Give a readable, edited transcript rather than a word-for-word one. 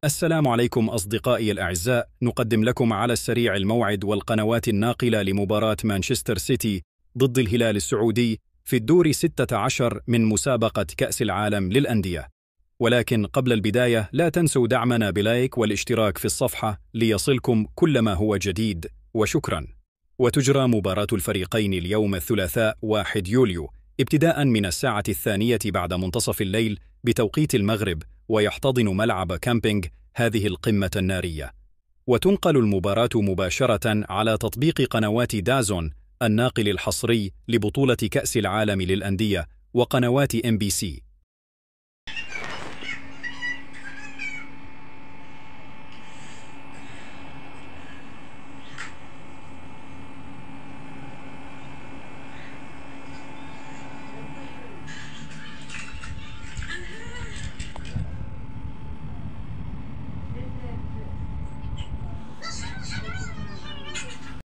السلام عليكم أصدقائي الأعزاء، نقدم لكم على السريع الموعد والقنوات الناقلة لمباراة مانشستر سيتي ضد الهلال السعودي في الدور 16 من مسابقة كأس العالم للأندية. ولكن قبل البداية لا تنسوا دعمنا بلايك والاشتراك في الصفحة ليصلكم كل ما هو جديد، وشكرا. وتجرى مباراة الفريقين اليوم الثلاثاء 1 يوليو ابتداء من الساعة 2 بعد منتصف الليل بتوقيت المغرب، ويحتضن ملعب كامبينغ هذه القمة النارية. وتنقل المباراة مباشرة على تطبيق قنوات دازون الناقل الحصري لبطولة كأس العالم للأندية وقنوات MBC.